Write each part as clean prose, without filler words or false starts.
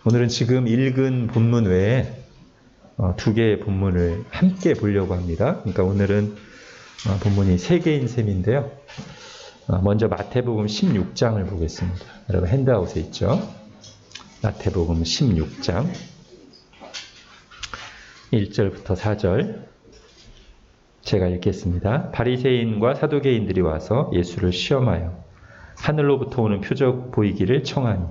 오늘은 지금 읽은 본문 외에 두 개의 본문을 함께 보려고 합니다. 그러니까 오늘은 본문이 세 개인 셈인데요. 먼저 마태복음 16장을 보겠습니다. 여러분 핸드아웃에 있죠. 마태복음 16장 1절부터 4절 제가 읽겠습니다. 바리새인과 사두개인들이 와서 예수를 시험하여 하늘로부터 오는 표적 보이기를 청하니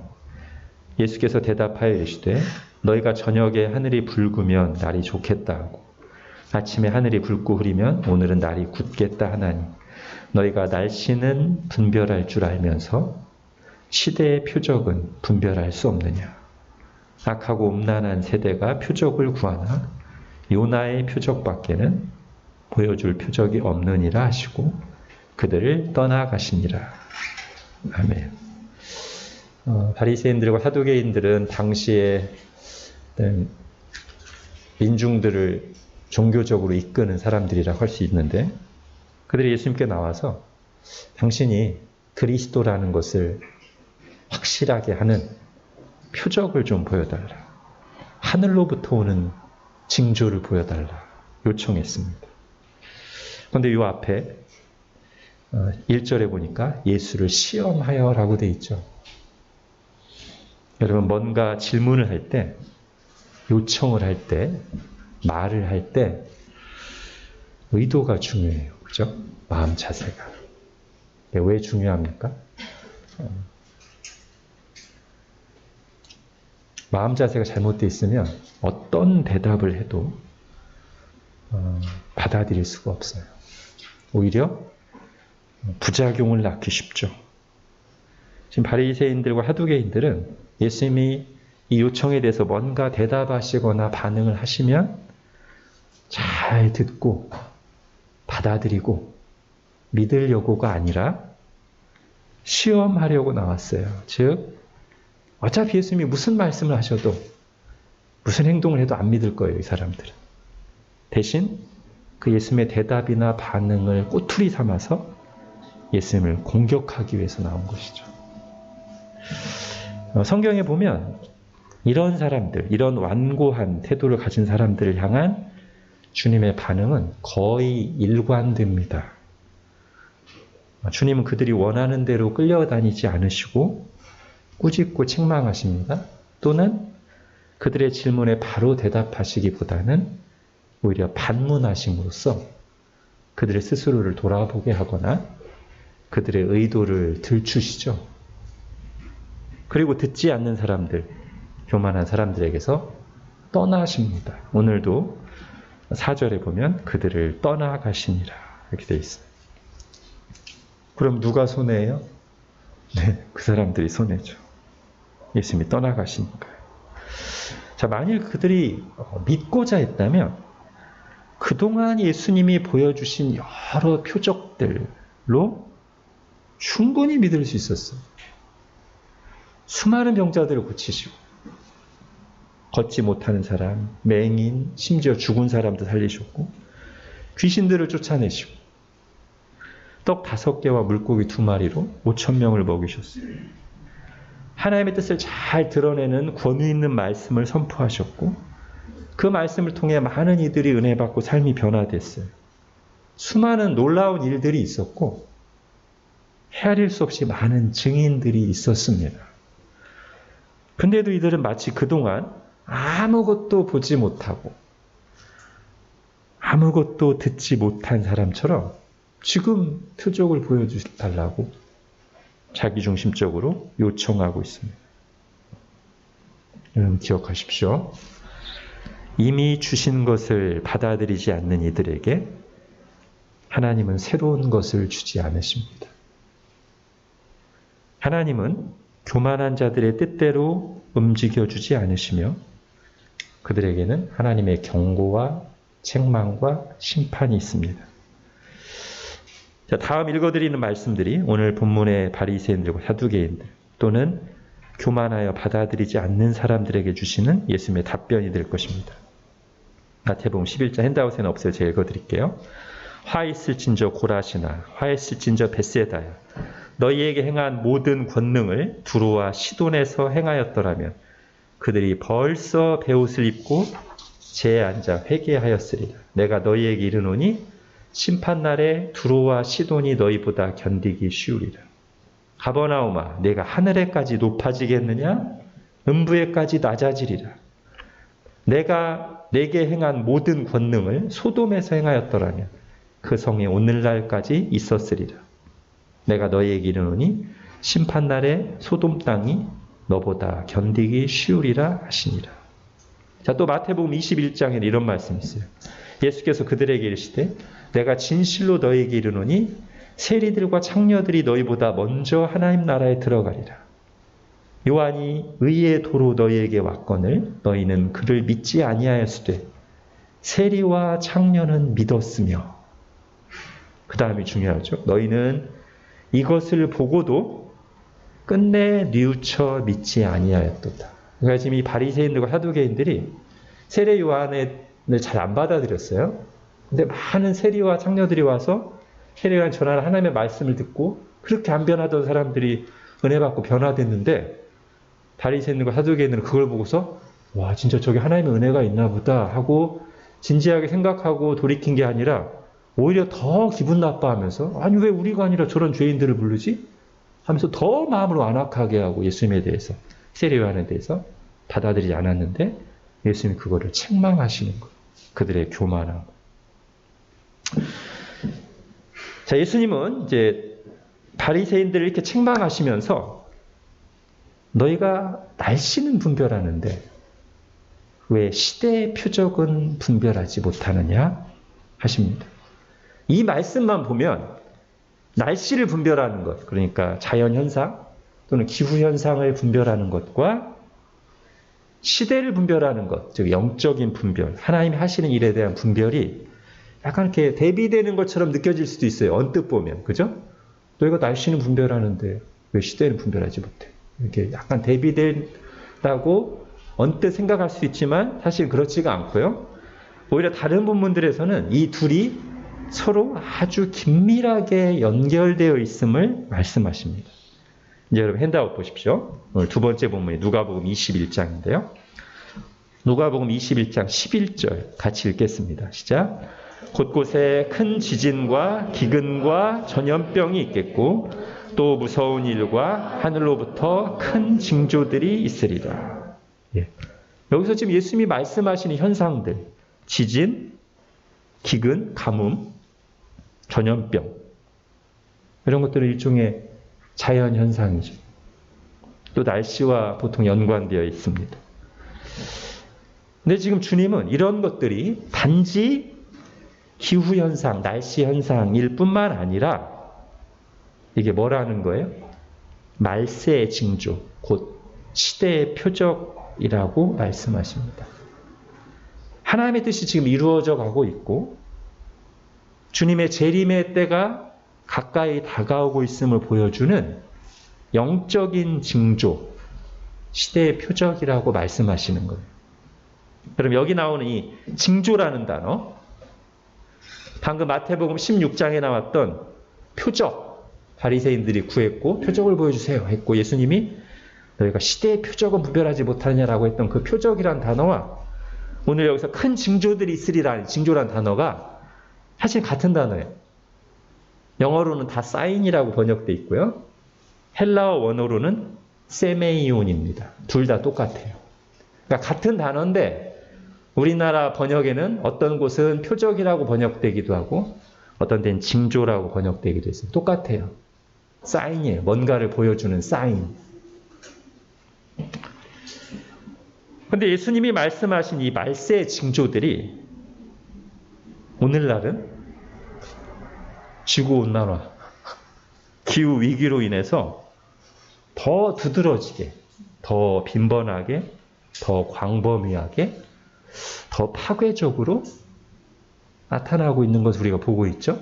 예수께서 대답하여 이르시되 너희가 저녁에 하늘이 붉으면 날이 좋겠다 하고 아침에 하늘이 붉고 흐리면 오늘은 날이 굳겠다 하나니 너희가 날씨는 분별할 줄 알면서 시대의 표적은 분별할 수 없느냐. 악하고 음란한 세대가 표적을 구하나 요나의 표적밖에는 보여줄 표적이 없느니라 하시고 그들을 떠나가시니라. 아멘. 바리새인들과 사두개인들은 당시에 민중들을 종교적으로 이끄는 사람들이라고 할 수 있는데 그들이 예수님께 나와서 당신이 그리스도라는 것을 확실하게 하는 표적을 좀 보여달라. 하늘로부터 오는 징조를 보여달라. 요청했습니다. 그런데 이 앞에 1절에 보니까 예수를 시험하여 라고 되어 있죠. 여러분 뭔가 질문을 할 때, 요청을 할 때, 말을 할 때 의도가 중요해요. 그죠? 마음 자세가. 왜 중요합니까? 마음 자세가 잘못되어 있으면 어떤 대답을 해도 받아들일 수가 없어요. 오히려 부작용을 낳기 쉽죠. 지금 바리새인들과 사두개인들은 예수님이 이 요청에 대해서 뭔가 대답하시거나 반응을 하시면 잘 듣고 받아들이고 믿으려고가 아니라 시험하려고 나왔어요. 즉 어차피 예수님이 무슨 말씀을 하셔도 무슨 행동을 해도 안 믿을 거예요. 이 사람들은. 대신 그 예수님의 대답이나 반응을 꼬투리 삼아서 예수님을 공격하기 위해서 나온 것이죠. 성경에 보면 이런 사람들, 이런 완고한 태도를 가진 사람들을 향한 주님의 반응은 거의 일관됩니다. 주님은 그들이 원하는 대로 끌려다니지 않으시고 꾸짖고 책망하십니다. 또는 그들의 질문에 바로 대답하시기보다는 오히려 반문하심으로써 그들의 스스로를 돌아보게 하거나 그들의 의도를 들추시죠. 그리고 듣지 않는 사람들, 교만한 사람들에게서 떠나십니다. 오늘도 4절에 보면 그들을 떠나가시니라 이렇게 되어 있어요. 그럼 누가 손해예요? 네, 그 사람들이 손해죠. 예수님이 떠나가시니까요. 자, 만일 그들이 믿고자 했다면 그동안 예수님이 보여주신 여러 표적들로 충분히 믿을 수 있었어요. 수많은 병자들을 고치시고 걷지 못하는 사람, 맹인, 심지어 죽은 사람도 살리셨고 귀신들을 쫓아내시고 떡 5개와 물고기 2마리로 5,000명을 먹이셨어요. 하나님의 뜻을 잘 드러내는 권위 있는 말씀을 선포하셨고 그 말씀을 통해 많은 이들이 은혜 받고 삶이 변화됐어요. 수많은 놀라운 일들이 있었고 헤아릴 수 없이 많은 증인들이 있었습니다. 근데도 이들은 마치 그동안 아무것도 보지 못하고 아무것도 듣지 못한 사람처럼 지금 표적을 보여달라고 자기중심적으로 요청하고 있습니다. 여러분 기억하십시오. 이미 주신 것을 받아들이지 않는 이들에게 하나님은 새로운 것을 주지 않으십니다. 하나님은 교만한 자들의 뜻대로 움직여주지 않으시며 그들에게는 하나님의 경고와 책망과 심판이 있습니다. 자, 다음 읽어드리는 말씀들이 오늘 본문의 바리새인들과 사두개인들 또는 교만하여 받아들이지 않는 사람들에게 주시는 예수님의 답변이 될 것입니다. 마태복음 11장 핸드아웃에는 없어요. 제가 읽어드릴게요. 화 있을진저 고라시나 화 있을진저 벳세다야 너희에게 행한 모든 권능을 두로와 시돈에서 행하였더라면 그들이 벌써 베옷을 입고 재에 앉아 회개하였으리라. 내가 너희에게 이르노니 심판날에 두로와 시돈이 너희보다 견디기 쉬우리라. 가버나움아, 내가 하늘에까지 높아지겠느냐? 음부에까지 낮아지리라. 내가 내게 행한 모든 권능을 소돔에서 행하였더라면 그 성이 오늘날까지 있었으리라. 내가 너희에게 이르노니 심판날에 소돔 땅이 너보다 견디기 쉬우리라 하시니라. 자, 또 마태복음 21장에는 이런 말씀이 있어요. 예수께서 그들에게 이르시되 내가 진실로 너희에게 이르노니 세리들과 창녀들이 너희보다 먼저 하나님 나라에 들어가리라. 요한이 의의 도로 너희에게 왔거늘 너희는 그를 믿지 아니하였으되 세리와 창녀는 믿었으며, 그 다음이 중요하죠. 너희는 이것을 보고도 끝내 뉘우쳐 믿지 아니하였도다. 그러니까 지금 이 바리새인들과 사두개인들이 세례 요한을 잘 안 받아들였어요. 근데 많은 세리와 창녀들이 와서 세례 요한 전하는 하나님의 말씀을 듣고 그렇게 안 변하던 사람들이 은혜 받고 변화됐는데, 바리새인들과 사두개인들은 그걸 보고서 와, 진짜 저게 하나님의 은혜가 있나 보다 하고 진지하게 생각하고 돌이킨 게 아니라 오히려 더 기분 나빠하면서, 아니 왜 우리가 아니라 저런 죄인들을 부르지? 하면서 더 마음을 완악하게 하고 예수님에 대해서, 세례 요한에 대해서 받아들이지 않았는데 예수님이 그거를 책망하시는 거예요. 그들의 교만함. 자, 예수님은 이제 바리새인들을 이렇게 책망하시면서 너희가 날씨는 분별하는데 왜 시대의 표적은 분별하지 못하느냐 하십니다. 이 말씀만 보면 날씨를 분별하는 것, 그러니까 자연현상 또는 기후현상을 분별하는 것과 시대를 분별하는 것, 즉 영적인 분별, 하나님이 하시는 일에 대한 분별이 약간 이렇게 대비되는 것처럼 느껴질 수도 있어요. 언뜻 보면. 그죠? 너희가 날씨는 분별하는데 왜 시대는 분별하지 못해? 이렇게 약간 대비된다고 언뜻 생각할 수 있지만 사실 그렇지가 않고요. 오히려 다른 본문들에서는 이 둘이 서로 아주 긴밀하게 연결되어 있음을 말씀하십니다. 이제 여러분 핸드아웃 보십시오. 오늘 두 번째 본문이 누가복음 21장인데요. 누가복음 21장 11절 같이 읽겠습니다. 시작. 곳곳에 큰 지진과 기근과 전염병이 있겠고 또 무서운 일과 하늘로부터 큰 징조들이 있으리라. 예. 여기서 지금 예수님이 말씀하시는 현상들, 지진, 기근, 가뭄, 전염병, 이런 것들은 일종의 자연현상이죠. 또 날씨와 보통 연관되어 있습니다. 근데 지금 주님은 이런 것들이 단지 기후현상, 날씨현상일 뿐만 아니라 이게 뭐라는 거예요? 말세의 징조, 곧 시대의 표적이라고 말씀하십니다. 하나님의 뜻이 지금 이루어져 가고 있고 주님의 재림의 때가 가까이 다가오고 있음을 보여주는 영적인 징조, 시대의 표적이라고 말씀하시는 거예요. 그럼 여기 나오는 이 징조라는 단어, 방금 마태복음 16장에 나왔던 표적, 바리새인들이 구했고 표적을 보여주세요 했고 예수님이 너희가 시대의 표적은 분별하지 못하느냐라고 했던 그 표적이란 단어와 오늘 여기서 큰 징조들이 있으리라는 징조란 단어가 사실 같은 단어예요. 영어로는 다 사인이라고 번역되어 있고요. 헬라어 원어로는 세메이온입니다. 둘 다 똑같아요. 그러니까 같은 단어인데 우리나라 번역에는 어떤 곳은 표적이라고 번역되기도 하고 어떤 데는 징조라고 번역되기도 했어요. 똑같아요. 사인이에요. 뭔가를 보여주는 사인. 그런데 예수님이 말씀하신 이 말세의 징조들이 오늘날은 지구온난화, 기후위기로 인해서 더 두드러지게, 더 빈번하게, 더 광범위하게, 더 파괴적으로 나타나고 있는 것을 우리가 보고 있죠.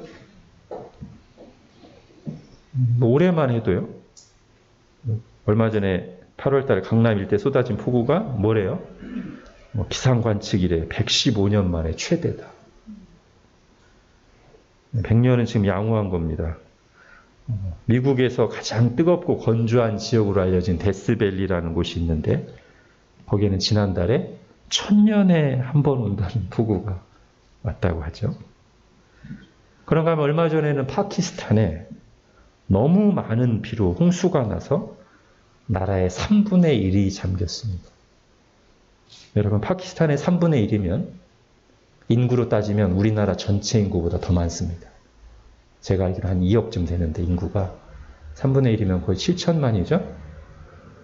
올해만 해도요. 얼마 전에 8월 달에 강남 일대 쏟아진 폭우가 뭐래요? 기상 관측 이래 115년 만에 최대다. 100년은 지금 양호한 겁니다. 미국에서 가장 뜨겁고 건조한 지역으로 알려진 데스밸리라는 곳이 있는데 거기에는 지난달에 1000년에 한 번 온다는 폭우가 왔다고 하죠. 그런가 하면 얼마 전에는 파키스탄에 너무 많은 비로 홍수가 나서 나라의 3분의 1이 잠겼습니다. 여러분, 파키스탄의 3분의 1이면 인구로 따지면 우리나라 전체 인구보다 더 많습니다. 제가 알기로 한 2억쯤 되는데 인구가 3분의 1이면 거의 7천만이죠?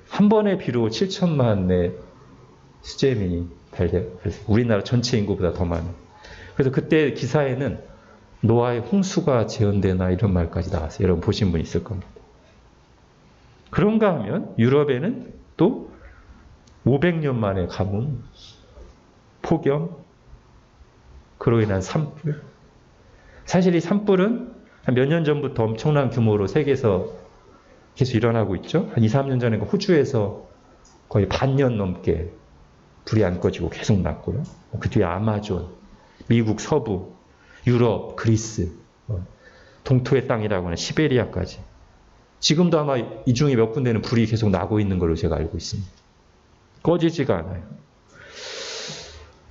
한 번의 비로 7천만의 수재민이 우리나라 전체 인구보다 더 많아요. 그래서 그때 기사에는 노아의 홍수가 재현되나 이런 말까지 나왔어요. 여러분 보신 분 있을 겁니다. 그런가 하면 유럽에는 또 500년 만에 가뭄, 폭염, 그로 인한 산불. 사실 이 산불은 한 몇 년 전부터 엄청난 규모로 세계에서 계속 일어나고 있죠. 한 2, 3년 전에 호주에서 거의 반년 넘게 불이 안 꺼지고 계속 났고요. 그 뒤에 아마존, 미국 서부, 유럽, 그리스, 동토의 땅이라고 하는 시베리아까지. 지금도 아마 이 중에 몇 군데는 불이 계속 나고 있는 걸로 제가 알고 있습니다. 꺼지지가 않아요.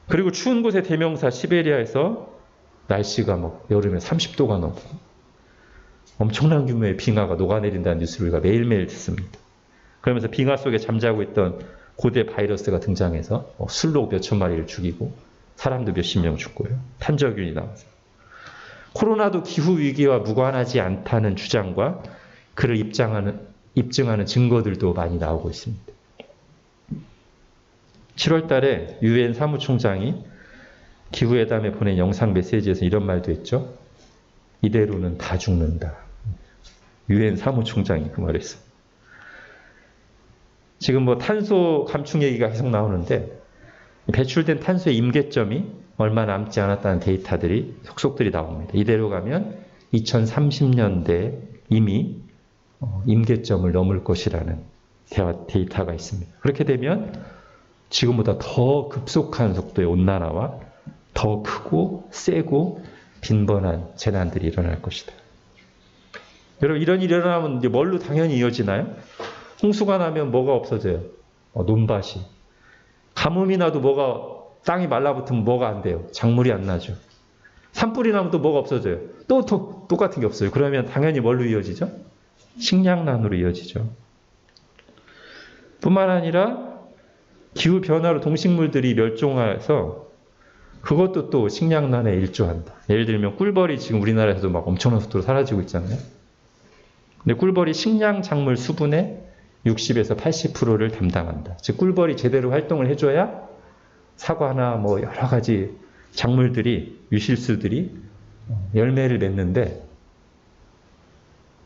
그리고 추운 곳의 대명사 시베리아에서 날씨가 여름에 30도가 넘고 엄청난 규모의 빙하가 녹아내린다는 뉴스를 우리가 매일매일 듣습니다. 그러면서 빙하 속에 잠자고 있던 고대 바이러스가 등장해서 술로 몇천 마리를 죽이고 사람도 몇십 명 죽고요. 탄저균이 나와서. 코로나도 기후위기와 무관하지 않다는 주장과 그를 입증하는 증거들도 많이 나오고 있습니다. 7월 달에 유엔 사무총장이 기후회담에 보낸 영상 메시지에서 이런 말도 했죠. 이대로는 다 죽는다. 유엔 사무총장이 그 말을 했어요. 지금 탄소 감축 얘기가 계속 나오는데 배출된 탄소의 임계점이 얼마 남지 않았다는 데이터들이 속속들이 나옵니다. 이대로 가면 2030년대 이미 임계점을 넘을 것이라는 데이터가 있습니다. 그렇게 되면 지금보다 더 급속한 속도의 온난화와 더 크고 세고 빈번한 재난들이 일어날 것이다. 여러분, 이런 일이 일어나면 이제 뭘로 당연히 이어지나요? 홍수가 나면 뭐가 없어져요? 논밭이. 가뭄이 나도 땅이 말라붙으면 뭐가 안 돼요? 작물이 안 나죠. 산불이 나면 또 뭐가 없어져요? 또 똑같은 게 없어요. 그러면 당연히 뭘로 이어지죠? 식량난으로 이어지죠. 뿐만 아니라 기후변화로 동식물들이 멸종해서 그것도 또 식량난에 일조한다. 예를 들면 꿀벌이 지금 우리나라에서도 엄청난 속도로 사라지고 있잖아요. 근데 꿀벌이 식량 작물 수분의 60에서 80%를 담당한다. 즉 꿀벌이 제대로 활동을 해줘야 사과나 여러 가지 작물들이, 유실수들이 열매를 맺는데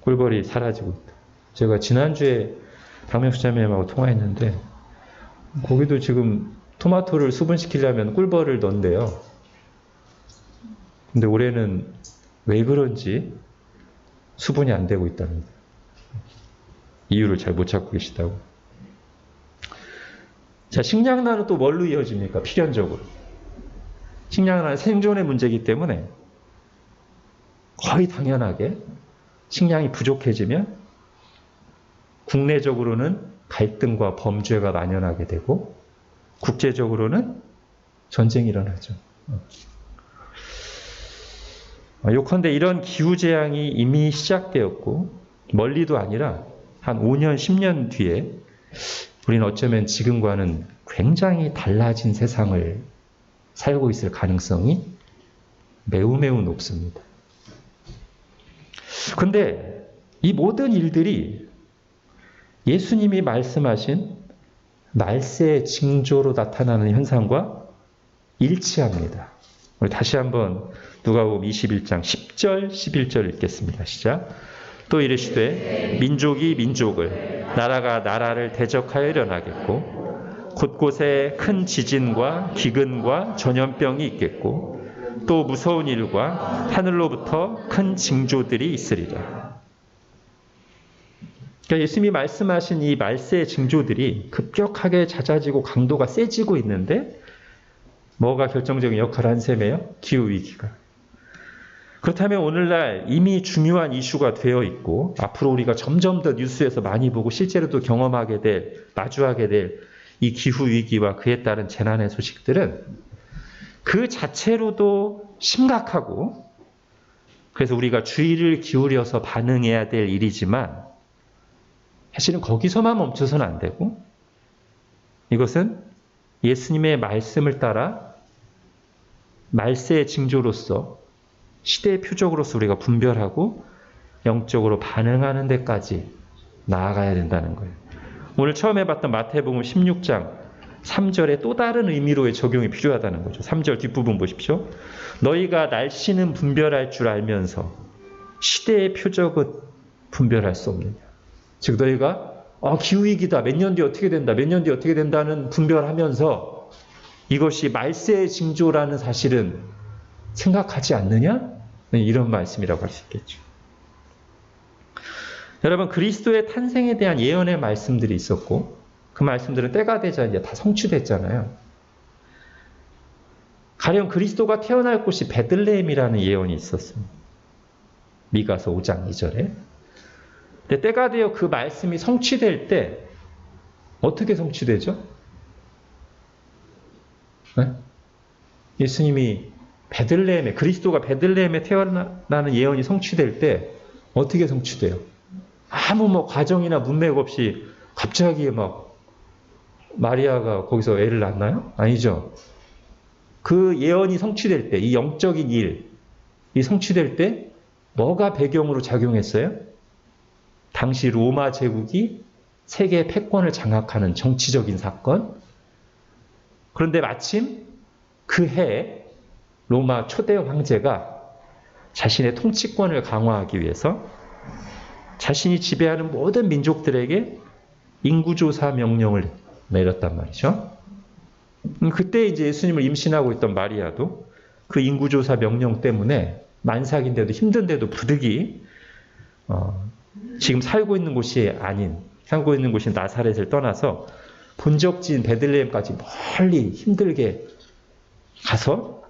꿀벌이 사라지고 있다. 제가 지난주에 박명수 자매님하고 통화했는데 거기도 지금 토마토를 수분시키려면 꿀벌을 넣는데요. 근데 올해는 왜 그런지 수분이 안 되고 있답니다. 이유를 잘 못 찾고 계시다고. 자, 식량난은 또 뭘로 이어집니까? 필연적으로. 식량난은 생존의 문제이기 때문에 거의 당연하게 식량이 부족해지면 국내적으로는 갈등과 범죄가 만연하게 되고 국제적으로는 전쟁이 일어나죠. 요컨대 이런 기후재앙이 이미 시작되었고 멀리도 아니라 한 5년, 10년 뒤에 우리는 어쩌면 지금과는 굉장히 달라진 세상을 살고 있을 가능성이 매우 매우 높습니다. 근데 이 모든 일들이 예수님이 말씀하신 말세의 징조로 나타나는 현상과 일치합니다. 우리 다시 한번 누가복음 21장 10절, 11절 읽겠습니다. 시작. 또 이르시되 민족이 민족을, 나라가 나라를 대적하여 일어나겠고 곳곳에 큰 지진과 기근과 전염병이 있겠고 또 무서운 일과 하늘로부터 큰 징조들이 있으리라. 그러니까 예수님이 말씀하신 이 말세의 징조들이 급격하게 잦아지고 강도가 세지고 있는데 뭐가 결정적인 역할을 한 셈이에요? 기후위기가. 그렇다면 오늘날 이미 중요한 이슈가 되어 있고 앞으로 우리가 점점 더 뉴스에서 많이 보고 실제로도 경험하게 될, 마주하게 될 이 기후위기와 그에 따른 재난의 소식들은 그 자체로도 심각하고, 그래서 우리가 주의를 기울여서 반응해야 될 일이지만 사실은 거기서만 멈춰서는 안 되고, 이것은 예수님의 말씀을 따라 말세의 징조로서, 시대의 표적으로서 우리가 분별하고 영적으로 반응하는 데까지 나아가야 된다는 거예요. 오늘 처음 해봤던 마태복음 16장 3절에 또 다른 의미로의 적용이 필요하다는 거죠. 3절 뒷부분 보십시오. 너희가 날씨는 분별할 줄 알면서 시대의 표적은 분별할 수 없느냐. 즉 너희가 기후위기다, 몇 년 뒤에 어떻게 된다, 몇 년 뒤에 어떻게 된다는 분별하면서 이것이 말세의 징조라는 사실은 생각하지 않느냐? 이런 말씀이라고 할 수 있겠죠. 여러분, 그리스도의 탄생에 대한 예언의 말씀들이 있었고 그 말씀들은 때가 되자 이제 다 성취됐잖아요. 가령 그리스도가 태어날 곳이 베들레헴이라는 예언이 있었습니다. 미가서 5장 2절에. 근데 때가 되어 그 말씀이 성취될 때 어떻게 성취되죠? 네? 예수님이 베들레헴에, 그리스도가 베들레헴에 태어나는 예언이 성취될 때 어떻게 성취돼요? 아무 과정이나 문맥 없이 갑자기 마리아가 거기서 애를 낳나요? 아니죠. 그 예언이 성취될 때, 이 영적인 일이 성취될 때 뭐가 배경으로 작용했어요? 당시 로마 제국이 세계 패권을 장악하는 정치적인 사건. 그런데 마침 그 해에 로마 초대 황제가 자신의 통치권을 강화하기 위해서 자신이 지배하는 모든 민족들에게 인구조사 명령을 내렸단 말이죠. 그때 이제 예수님을 임신하고 있던 마리아도 그 인구조사 명령 때문에 만삭인데도 힘든데도 부득이 지금 살고 있는 곳이 나사렛을 떠나서 본적지인 베들레헴까지 멀리 힘들게 가서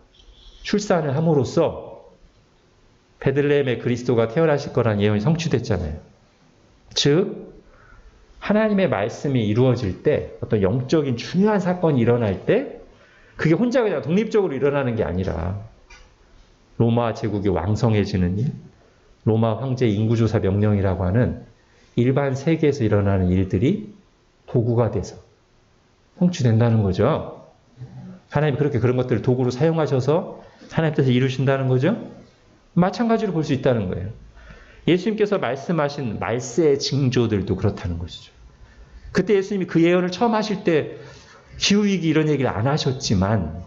출산을 함으로써 베들레헴에 그리스도가 태어나실 거라는 예언이 성취됐잖아요. 즉 하나님의 말씀이 이루어질 때, 어떤 영적인 중요한 사건이 일어날 때 그게 혼자 그냥 독립적으로 일어나는 게 아니라 로마 제국이 왕성해지는 일, 로마 황제 인구조사 명령이라고 하는 일반 세계에서 일어나는 일들이 도구가 돼서 성취된다는 거죠. 하나님이 그렇게 그런 것들을 도구로 사용하셔서 하나님께서 이루신다는 거죠. 마찬가지로 볼 수 있다는 거예요. 예수님께서 말씀하신 말세의 징조들도 그렇다는 것이죠. 그때 예수님이 그 예언을 처음 하실 때 기후위기 이런 얘기를 안 하셨지만,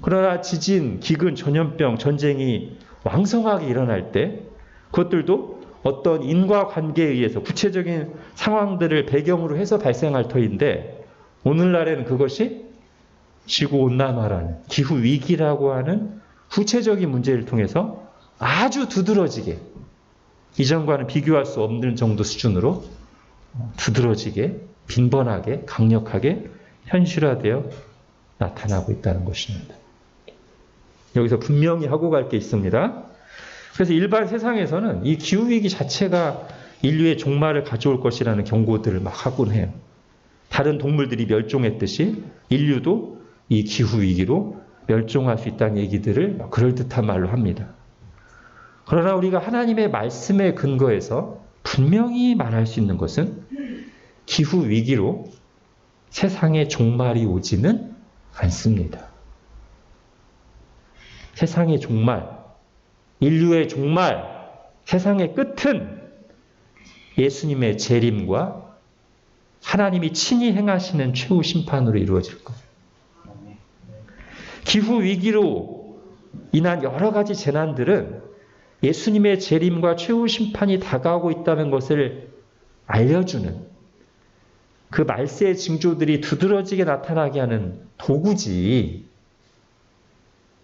그러나 지진, 기근, 전염병, 전쟁이 왕성하게 일어날 때 그것들도 어떤 인과관계에 의해서 구체적인 상황들을 배경으로 해서 발생할 터인데, 오늘날에는 그것이 지구온난화라는 기후위기라고 하는 구체적인 문제를 통해서 아주 두드러지게, 이전과는 비교할 수 없는 정도 수준으로 두드러지게, 빈번하게, 강력하게 현실화되어 나타나고 있다는 것입니다. 여기서 분명히 하고 갈 게 있습니다. 그래서 일반 세상에서는 이 기후위기 자체가 인류의 종말을 가져올 것이라는 경고들을 막 하곤 해요. 다른 동물들이 멸종했듯이 인류도 이 기후위기로 멸종할 수 있다는 얘기들을 그럴듯한 말로 합니다. 그러나 우리가 하나님의 말씀에 근거해서 분명히 말할 수 있는 것은 기후위기로 세상의 종말이 오지는 않습니다. 세상의 종말, 인류의 종말, 세상의 끝은 예수님의 재림과 하나님이 친히 행하시는 최후 심판으로 이루어질 거예요. 기후위기로 인한 여러 가지 재난들은 예수님의 재림과 최후 심판이 다가오고 있다는 것을 알려주는, 그 말세의 징조들이 두드러지게 나타나게 하는 도구지,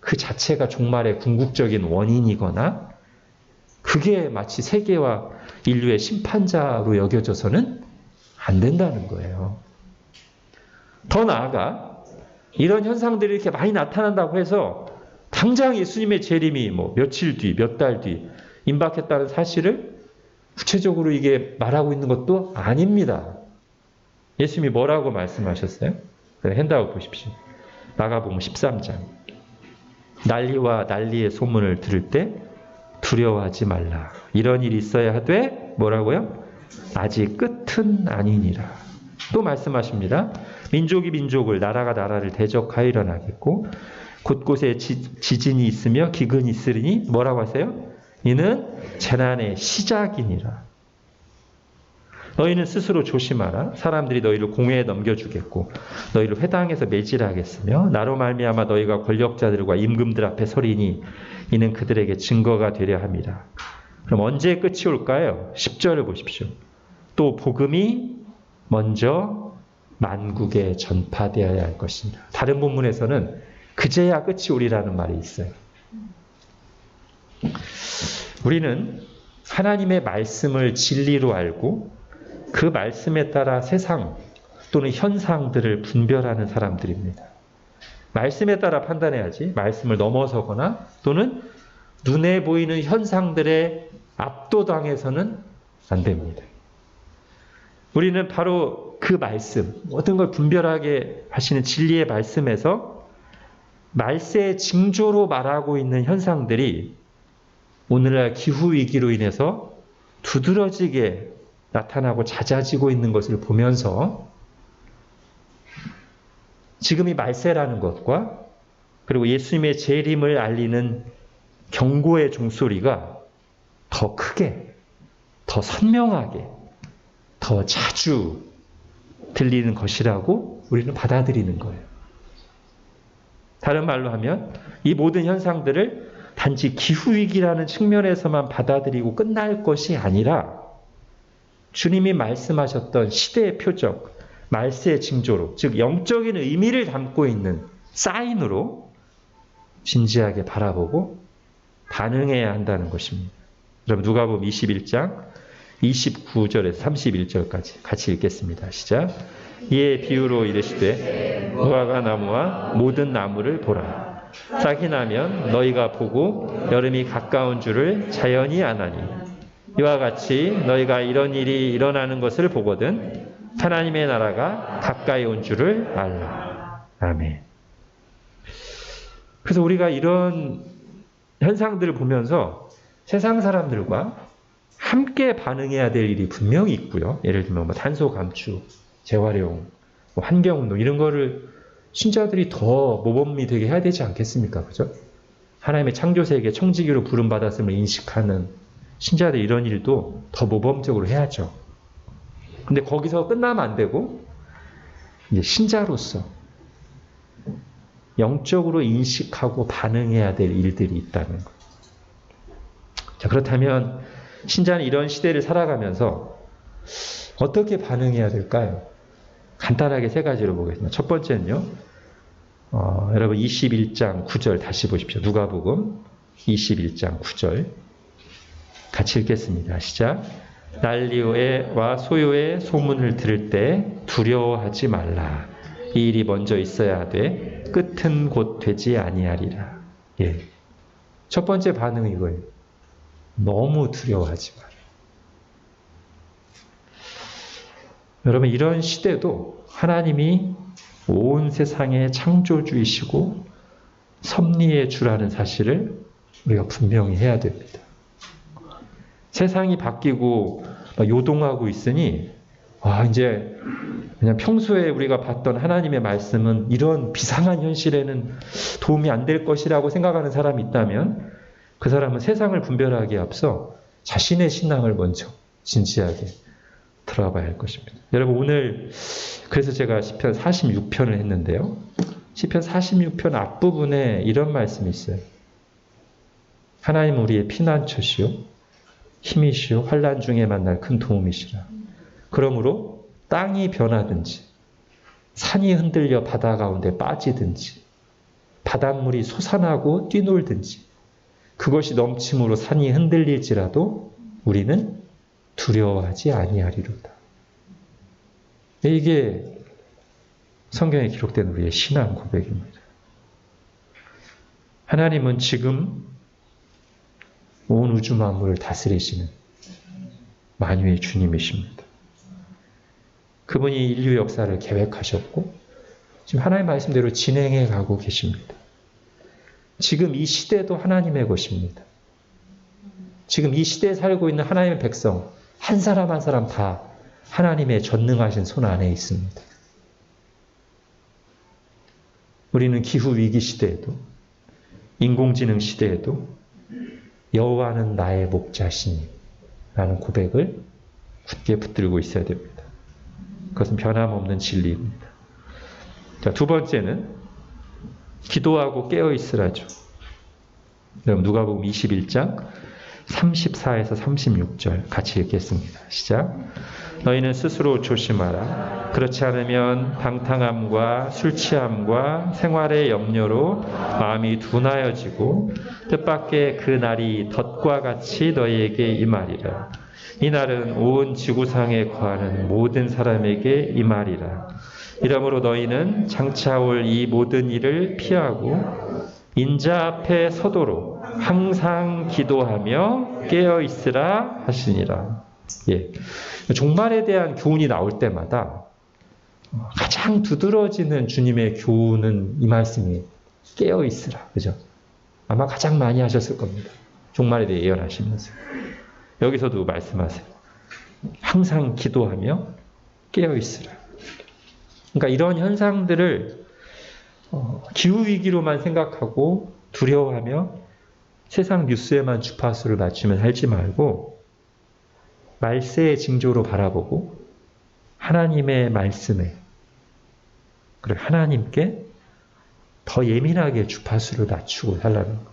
그 자체가 종말의 궁극적인 원인이거나 그게 마치 세계와 인류의 심판자로 여겨져서는 안 된다는 거예요. 더 나아가 이런 현상들이 이렇게 많이 나타난다고 해서 당장 예수님의 재림이 며칠 뒤, 몇 달 뒤 임박했다는 사실을 구체적으로 이게 말하고 있는 것도 아닙니다. 예수님이 뭐라고 말씀하셨어요? 핸드아웃 보십시오. 마가복음 13장. 난리와 난리의 소문을 들을 때 두려워하지 말라. 이런 일이 있어야 하되 뭐라고요? 아직 끝은 아니니라. 또 말씀하십니다. 민족이 민족을, 나라가 나라를 대적하여 일어나겠고 곳곳에 지진이 있으며 기근이 있으리니 뭐라고 하세요? 이는 재난의 시작이니라. 너희는 스스로 조심하라. 사람들이 너희를 공회에 넘겨주겠고 너희를 회당에서 매질하겠으며 나로 말미암아 너희가 권력자들과 임금들 앞에 서리니 이는 그들에게 증거가 되려 함이라. 그럼 언제 끝이 올까요? 10절을 보십시오. 또 복음이 먼저 만국에 전파되어야 할 것입니다. 다른 본문에서는 그제야 끝이 오리라는 말이 있어요. 우리는 하나님의 말씀을 진리로 알고 그 말씀에 따라 세상 또는 현상들을 분별하는 사람들입니다. 말씀에 따라 판단해야지 말씀을 넘어서거나 또는 눈에 보이는 현상들에 압도당해서는 안 됩니다. 우리는 바로 그 말씀, 모든 걸 분별하게 하시는 진리의 말씀에서 말세의 징조로 말하고 있는 현상들이 오늘날 기후위기로 인해서 두드러지게 나타나고 잦아지고 있는 것을 보면서 지금이 말세라는 것과 그리고 예수님의 재림을 알리는 경고의 종소리가 더 크게, 더 선명하게, 더 자주 들리는 것이라고 우리는 받아들이는 거예요. 다른 말로 하면 이 모든 현상들을 단지 기후위기라는 측면에서만 받아들이고 끝날 것이 아니라 주님이 말씀하셨던 시대의 표적, 말세의 징조로, 즉 영적인 의미를 담고 있는 사인으로 진지하게 바라보고 반응해야 한다는 것입니다. 여러분 누가복음 21장 29절에서 31절까지 같이 읽겠습니다. 시작. 이에 비유로 이르시되 무화과 나무와 모든 나무를 보라. 싹이 나면 너희가 보고 여름이 가까운 줄을 자연히 아나니 이와 같이 너희가 이런 일이 일어나는 것을 보거든 하나님의 나라가 가까이 온 줄을 알라. 아멘. 그래서 우리가 이런 현상들을 보면서 세상 사람들과 함께 반응해야 될 일이 분명히 있고요. 예를 들면 탄소 감축, 재활용, 환경운동 이런 거를 신자들이 더 모범이 되게 해야 되지 않겠습니까? 그죠? 하나님의 창조세계 청지기로 부름받았음을 인식하는 신자들 이런 일도 더 모범적으로 해야죠. 근데 거기서 끝나면 안 되고 이제 신자로서 영적으로 인식하고 반응해야 될 일들이 있다는 것. 자, 그렇다면 신자는 이런 시대를 살아가면서 어떻게 반응해야 될까요? 간단하게 세 가지로 보겠습니다. 첫 번째는요. 여러분 21장 9절 다시 보십시오. 누가복음 21장 9절 같이 읽겠습니다. 시작. 난리와 소요의 소문을 들을 때 두려워하지 말라. 이 일이 먼저 있어야 하되 끝은 곧 되지 아니하리라. 예. 첫 번째 반응은 이거예요. 너무 두려워하지 마라. 여러분 이런 시대도 하나님이 온 세상의 창조주이시고 섭리의 주라는 사실을 우리가 분명히 해야 됩니다. 세상이 바뀌고 요동하고 있으니 이제 그냥 평소에 우리가 봤던 하나님의 말씀은 이런 비상한 현실에는 도움이 안 될 것이라고 생각하는 사람이 있다면 그 사람은 세상을 분별하기에 앞서 자신의 신앙을 먼저 진지하게 들어봐야 할 것입니다. 여러분 오늘 그래서 제가 시편 46편을 했는데요. 시편 46편 앞부분에 이런 말씀이 있어요. 하나님은 우리의 피난처시요 힘이시요 환난 중에 만날 큰 도움이시라. 그러므로 땅이 변하든지 산이 흔들려 바다 가운데 빠지든지 바닷물이 솟아나고 뛰놀든지 그것이 넘침으로 산이 흔들릴지라도 우리는 두려워하지 아니하리로다. 이게 성경에 기록된 우리의 신앙 고백입니다. 하나님은 지금 온 우주 만물을 다스리시는 만유의 주님이십니다. 그분이 인류 역사를 계획하셨고 지금 하나님의 말씀대로 진행해 가고 계십니다. 지금 이 시대도 하나님의 것입니다. 지금 이 시대에 살고 있는 하나님의 백성 한 사람 한 사람 다 하나님의 전능하신 손 안에 있습니다. 우리는 기후위기 시대에도 인공지능 시대에도 여호와는 나의 목자시니 라는 고백을 굳게 붙들고 있어야 됩니다. 그것은 변함없는 진리입니다. 자, 두 번째는 기도하고 깨어있으라죠. 여러분 누가복음 21장 34에서 36절 같이 읽겠습니다. 시작. 너희는 스스로 조심하라. 그렇지 않으면 방탕함과 술취함과 생활의 염려로 마음이 둔하여지고 뜻밖의 그 날이 덫과 같이 너희에게 임하리라. 이 날은 온 지구상에 거하는 모든 사람에게 임하리라. 이러므로 너희는 장차 올 이 모든 일을 피하고 인자 앞에 서도록 항상 기도하며 깨어 있으라 하시니라. 예. 종말에 대한 교훈이 나올 때마다 가장 두드러지는 주님의 교훈은 이 말씀이 깨어 있으라. 그죠? 아마 가장 많이 하셨을 겁니다. 종말에 대해 예언하시면서. 여기서도 말씀하세요. 항상 기도하며 깨어 있으라. 그러니까 이런 현상들을 기후위기로만 생각하고 두려워하며 세상 뉴스에만 주파수를 맞추며 살지 말고 말세의 징조로 바라보고 하나님의 말씀에 그리고 하나님께 더 예민하게 주파수를 낮추고 살라는 거예요.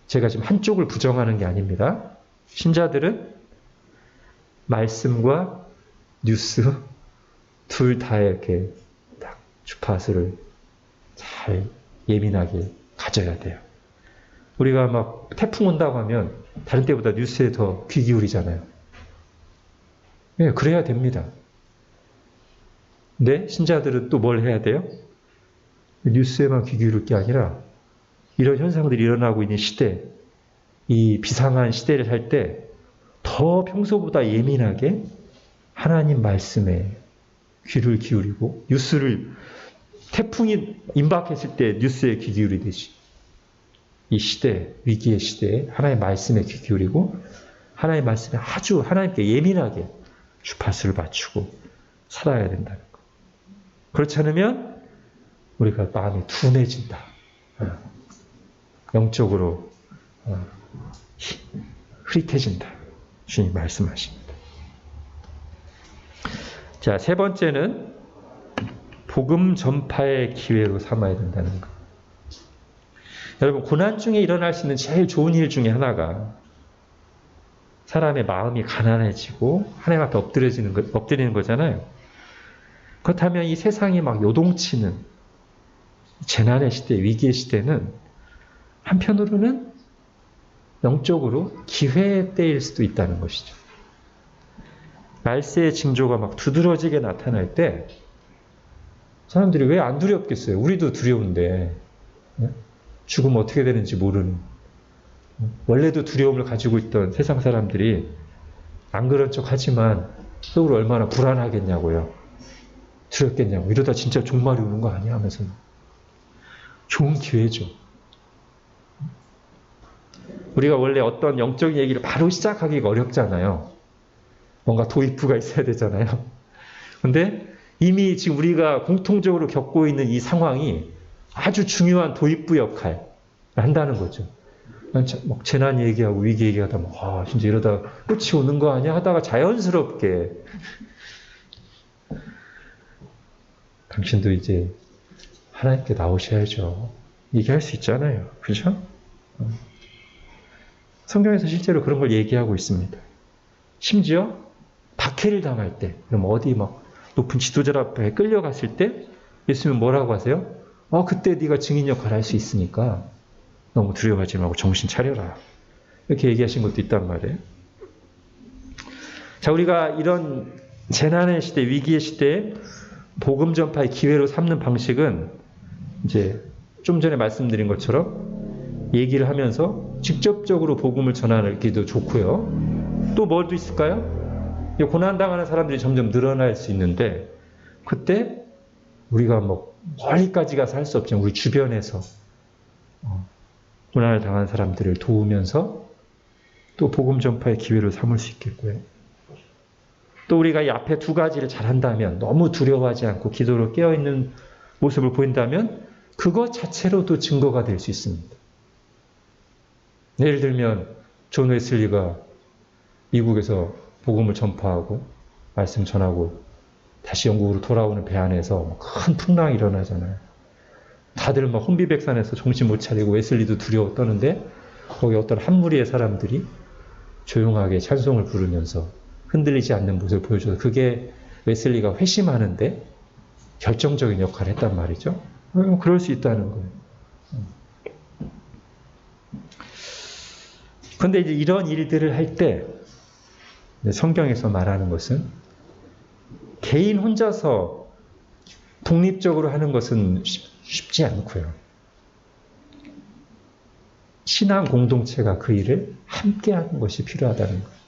제가 지금 한쪽을 부정하는 게 아닙니다. 신자들은 말씀과 뉴스 둘 다 이렇게 딱 주파수를 잘 예민하게 가져야 돼요. 우리가 막 태풍 온다고 하면 다른 때보다 뉴스에 더 귀 기울이잖아요. 예, 그래야 됩니다. 근데 신자들은 또 뭘 해야 돼요? 뉴스에만 귀 기울일 게 아니라 이런 현상들이 일어나고 있는 시대, 이 비상한 시대를 살 때 더 평소보다 예민하게 하나님 말씀에 귀를 기울이고 뉴스를 태풍이 임박했을 때 뉴스에 귀 기울이듯이 이 시대, 위기의 시대에 하나님의 말씀에 귀 기울이고 하나님의 말씀에 아주 하나님께 예민하게 주파수를 맞추고 살아야 된다는 거. 그렇지 않으면 우리가 마음이 둔해진다. 영적으로 흐릿해진다. 주님 말씀하십니다. 자, 세 번째는 복음 전파의 기회로 삼아야 된다는 것. 여러분, 고난 중에 일어날 수 있는 제일 좋은 일 중에 하나가 사람의 마음이 가난해지고 하나님 앞에 엎드리는 거잖아요. 그렇다면 이 세상이 막 요동치는 재난의 시대, 위기의 시대는 한편으로는 영적으로 기회의 때일 수도 있다는 것이죠. 말세의 징조가 막 두드러지게 나타날 때 사람들이 왜 안 두렵겠어요? 우리도 두려운데 죽으면 어떻게 되는지 모르는 원래도 두려움을 가지고 있던 세상 사람들이 안 그런 척 하지만 속으로 얼마나 불안하겠냐고요. 두렵겠냐고. 이러다 진짜 종말이 오는 거 아니야? 하면서 좋은 기회죠. 우리가 원래 어떤 영적인 얘기를 바로 시작하기가 어렵잖아요. 뭔가 도입부가 있어야 되잖아요. 근데 이미 지금 우리가 공통적으로 겪고 있는 이 상황이 아주 중요한 도입부 역할을 한다는 거죠. 막 재난 얘기하고 위기 얘기하다 막 진짜 이러다 끝이 오는 거 아니야? 하다가 자연스럽게 당신도 이제 하나님께 나오셔야죠. 얘기할 수 있잖아요. 그렇죠? 성경에서 실제로 그런 걸 얘기하고 있습니다. 심지어 박해를 당할 때, 그럼 어디 막 높은 지도자 앞에 끌려갔을 때 예수님은 뭐라고 하세요? 그때 네가 증인 역할을 할 수 있으니까 너무 두려워하지 말고 정신 차려라. 이렇게 얘기하신 것도 있단 말이에요. 자, 우리가 이런 재난의 시대, 위기의 시대에 복음 전파의 기회로 삼는 방식은 이제 좀 전에 말씀드린 것처럼 얘기를 하면서 직접적으로 복음을 전하기도 좋고요. 또 뭘도 있을까요? 이 고난당하는 사람들이 점점 늘어날 수 있는데 그때 우리가 뭐 멀리까지 가서 할 수 없지만 우리 주변에서 고난을 당한 사람들을 도우면서 또 복음 전파의 기회를 삼을 수 있겠고요. 또 우리가 이 앞에 두 가지를 잘한다면 너무 두려워하지 않고 기도로 깨어있는 모습을 보인다면 그것 자체로도 증거가 될 수 있습니다. 예를 들면 존 웨슬리가 미국에서 복음을 전파하고 말씀 전하고 다시 영국으로 돌아오는 배 안에서 큰 풍랑이 일어나잖아요. 다들 막 혼비백산해서 정신 못 차리고 웨슬리도 두려워 떠는데 거기 어떤 한 무리의 사람들이 조용하게 찬송을 부르면서 흔들리지 않는 모습을 보여줘서 그게 웨슬리가 회심하는데 결정적인 역할을 했단 말이죠. 그럴 수 있다는 거예요. 그런데 이제 이런 일들을 할 때 성경에서 말하는 것은 개인 혼자서 독립적으로 하는 것은 쉽지 않고요. 신앙 공동체가 그 일을 함께 하는 것이 필요하다는 거예요.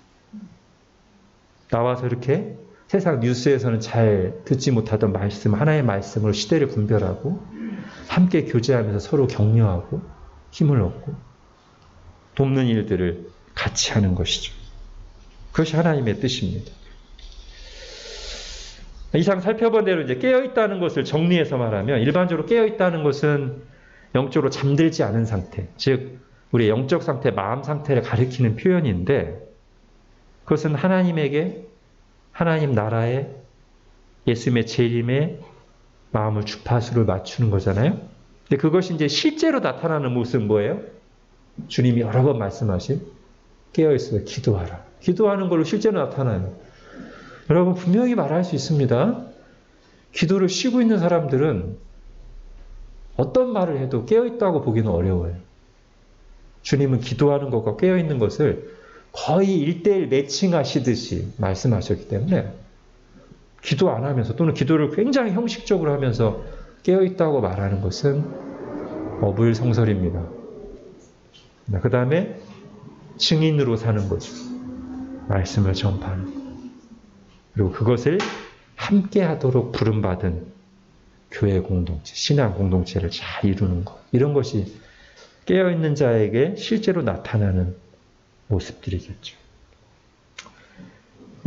나와서 이렇게 세상 뉴스에서는 잘 듣지 못하던 말씀, 하나의 말씀으로 시대를 분별하고 함께 교제하면서 서로 격려하고 힘을 얻고 돕는 일들을 같이 하는 것이죠. 그것이 하나님의 뜻입니다. 이상 살펴본 대로 이제 깨어있다는 것을 정리해서 말하면 일반적으로 깨어있다는 것은 영적으로 잠들지 않은 상태, 즉 우리의 영적 상태, 마음 상태를 가리키는 표현인데 그것은 하나님에게 하나님 나라에 예수님의 재림에 마음을 주파수를 맞추는 거잖아요. 근데 그것이 이제 실제로 나타나는 모습은 뭐예요? 주님이 여러 번 말씀하신 깨어있어서 기도하라. 기도하는 걸로 실제로 나타나요. 여러분 분명히 말할 수 있습니다. 기도를 쉬고 있는 사람들은 어떤 말을 해도 깨어있다고 보기는 어려워요. 주님은 기도하는 것과 깨어있는 것을 거의 1:1 매칭하시듯이 말씀하셨기 때문에 기도 안 하면서 또는 기도를 굉장히 형식적으로 하면서 깨어있다고 말하는 것은 어불성설입니다. 그 다음에 증인으로 사는 거죠. 말씀을 전파하는 것. 그리고 그것을 함께 하도록 부름받은 교회 공동체, 신앙 공동체를 잘 이루는 것. 이런 것이 깨어있는 자에게 실제로 나타나는 모습들이겠죠.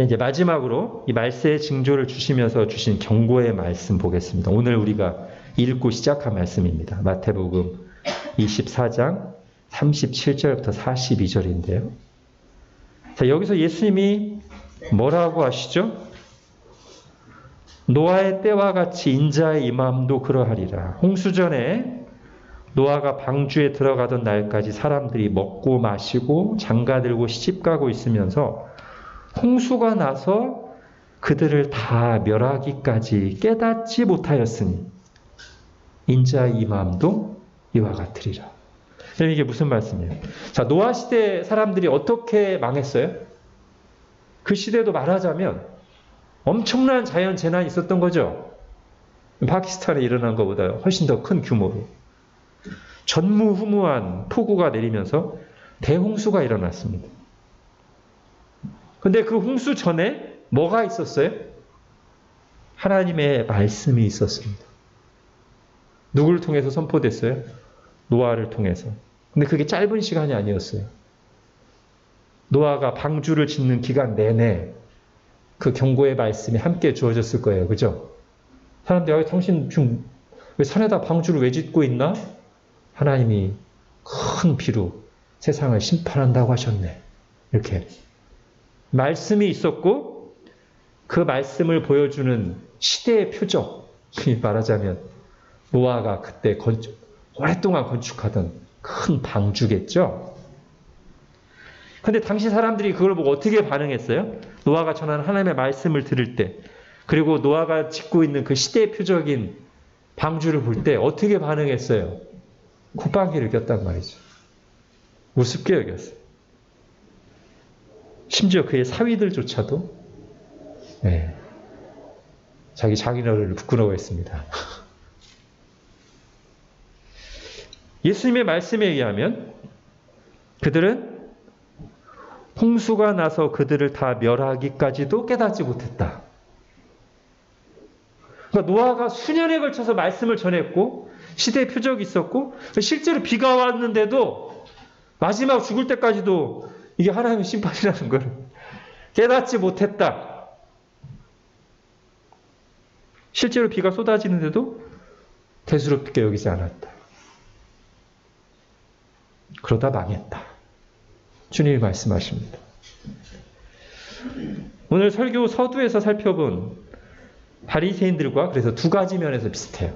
이제 마지막으로 이 말세의 징조를 주시면서 주신 경고의 말씀 보겠습니다. 오늘 우리가 읽고 시작한 말씀입니다. 마태복음 24장 37절부터 42절인데요. 자, 여기서 예수님이 뭐라고 하시죠? 노아의 때와 같이 인자의 임함도 그러하리라. 홍수전에 노아가 방주에 들어가던 날까지 사람들이 먹고 마시고 장가들고 시집가고 있으면서 홍수가 나서 그들을 다 멸하기까지 깨닫지 못하였으니 인자의 임함도 이와 같으리라. 그럼 이게 무슨 말씀이에요? 자, 노아 시대 사람들이 어떻게 망했어요? 그 시대도 말하자면 엄청난 자연 재난이 있었던 거죠. 파키스탄에 일어난 것보다 훨씬 더 큰 규모로. 전무후무한 폭우가 내리면서 대홍수가 일어났습니다. 근데 그 홍수 전에 뭐가 있었어요? 하나님의 말씀이 있었습니다. 누구를 통해서 선포됐어요? 노아를 통해서. 근데 그게 짧은 시간이 아니었어요. 노아가 방주를 짓는 기간 내내 그 경고의 말씀이 함께 주어졌을 거예요. 그죠? 사람들이 당신 지금 왜 산에다 방주를 왜 짓고 있나? 하나님이 큰 비로 세상을 심판한다고 하셨네. 이렇게. 말씀이 있었고 그 말씀을 보여주는 시대의 표적이 말하자면 노아가 그때 오랫동안 건축하던 큰 방주겠죠. 근데 당시 사람들이 그걸 보고 어떻게 반응했어요? 노아가 전하는 하나님의 말씀을 들을 때, 그리고 노아가 짓고 있는 그 시대의 표적인 방주를 볼 때 어떻게 반응했어요? 콧방귀를 꼈단 말이죠. 우습게 여겼어요. 심지어 그의 사위들조차도 자기 장인어른을 부끄러워했습니다. 예수님의 말씀에 의하면 그들은 홍수가 나서 그들을 다 멸하기까지도 깨닫지 못했다. 그러니까 노아가 수년에 걸쳐서 말씀을 전했고 시대의 표적이 있었고 실제로 비가 왔는데도 마지막 죽을 때까지도 이게 하나님의 심판이라는 걸 깨닫지 못했다. 실제로 비가 쏟아지는데도 대수롭게 여기지 않았다. 그러다 망했다. 주님이 말씀하십니다. 오늘 설교 서두에서 살펴본 바리새인들과 그래서 두 가지 면에서 비슷해요.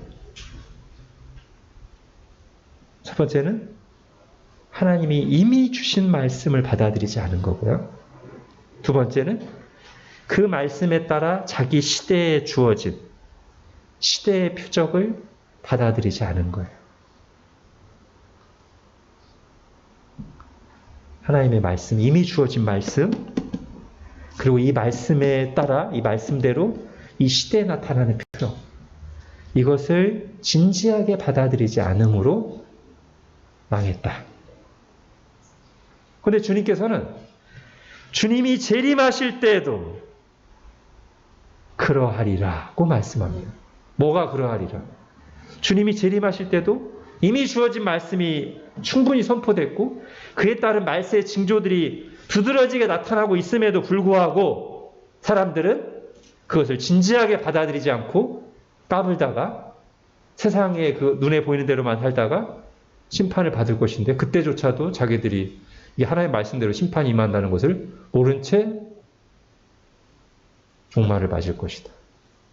첫 번째는 하나님이 이미 주신 말씀을 받아들이지 않은 거고요. 두 번째는 그 말씀에 따라 자기 시대에 주어진 시대의 표적을 받아들이지 않은 거예요. 하나님의 말씀, 이미 주어진 말씀, 그리고 이 말씀에 따라 이 말씀대로 이 시대에 나타나는 표적, 이것을 진지하게 받아들이지 않음으로 망했다. 그런데 주님께서는 주님이 재림하실 때에도 그러하리라고 말씀합니다. 뭐가 그러하리라? 주님이 재림하실 때도 이미 주어진 말씀이 충분히 선포됐고 그에 따른 말세의 징조들이 두드러지게 나타나고 있음에도 불구하고 사람들은 그것을 진지하게 받아들이지 않고 까불다가 세상에 그 눈에 보이는 대로만 살다가 심판을 받을 것인데 그때조차도 자기들이 이 하나님의 말씀대로 심판이 임한다는 것을 모른 채 종말을 맞을 것이다.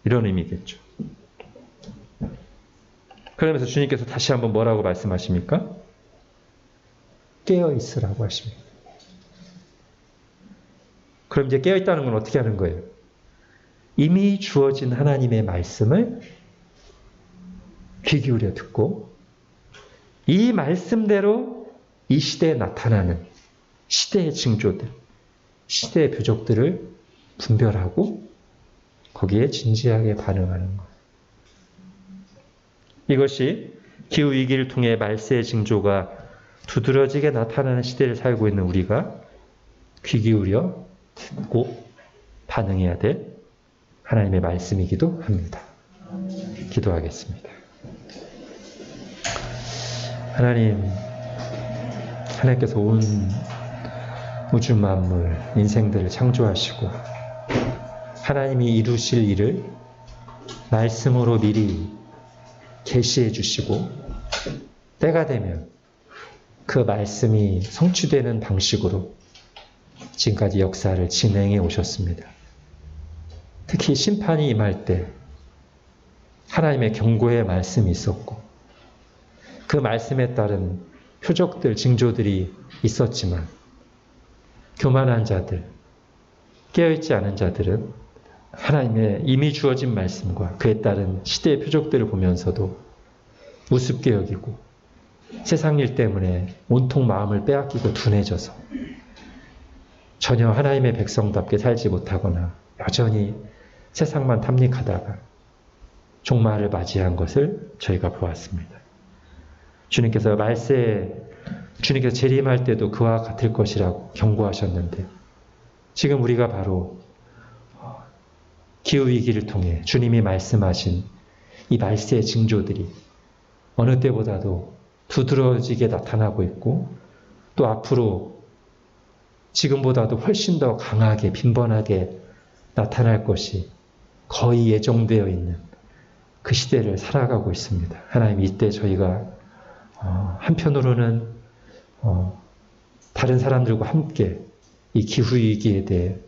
이런 의미겠죠. 그러면서 주님께서 다시 한번 뭐라고 말씀하십니까? 깨어있으라고 하십니다. 그럼 이제 깨어있다는 건 어떻게 하는 거예요? 이미 주어진 하나님의 말씀을 귀 기울여 듣고 이 말씀대로 이 시대에 나타나는 시대의 징조들, 시대의 표적들을 분별하고 거기에 진지하게 반응하는 것. 이것이 기후위기를 통해 말세의 징조가 두드러지게 나타나는 시대를 살고 있는 우리가 귀 기울여 듣고 반응해야 될 하나님의 말씀이기도 합니다. 기도하겠습니다. 하나님께서 온 우주 만물, 인생들을 창조하시고 하나님이 이루실 일을 말씀으로 미리 계시해 주시고 때가 되면 그 말씀이 성취되는 방식으로 지금까지 역사를 진행해 오셨습니다. 특히 심판이 임할 때 하나님의 경고의 말씀이 있었고 그 말씀에 따른 표적들, 징조들이 있었지만 교만한 자들, 깨어있지 않은 자들은 하나님의 이미 주어진 말씀과 그에 따른 시대의 표적들을 보면서도 우습게 여기고 세상 일 때문에 온통 마음을 빼앗기고 둔해져서 전혀 하나님의 백성답게 살지 못하거나 여전히 세상만 탐닉하다가 종말을 맞이한 것을 저희가 보았습니다. 주님께서 주님께서 재림할 때도 그와 같을 것이라고 경고하셨는데 지금 우리가 바로 기후위기를 통해 주님이 말씀하신 이 말세의 징조들이 어느 때보다도 두드러지게 나타나고 있고 또 앞으로 지금보다도 훨씬 더 강하게 빈번하게 나타날 것이 거의 예정되어 있는 그 시대를 살아가고 있습니다. 하나님 이때 저희가 한편으로는 다른 사람들과 함께 이 기후위기에 대해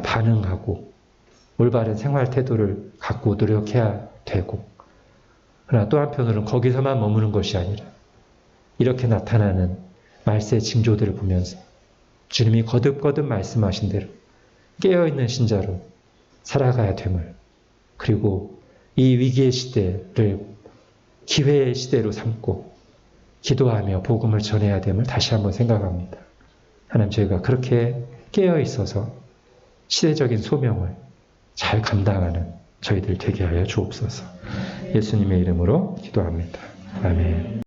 반응하고 올바른 생활 태도를 갖고 노력해야 되고 그러나 또 한편으로는 거기서만 머무는 것이 아니라 이렇게 나타나는 말세의 징조들을 보면서 주님이 거듭거듭 말씀하신 대로 깨어있는 신자로 살아가야 됨을 그리고 이 위기의 시대를 기회의 시대로 삼고 기도하며 복음을 전해야 됨을 다시 한번 생각합니다. 하나님 저희가 그렇게 깨어있어서 시대적인 소명을 잘 감당하는 저희들 되게 하여 주옵소서. 예수님의 이름으로 기도합니다. 아멘.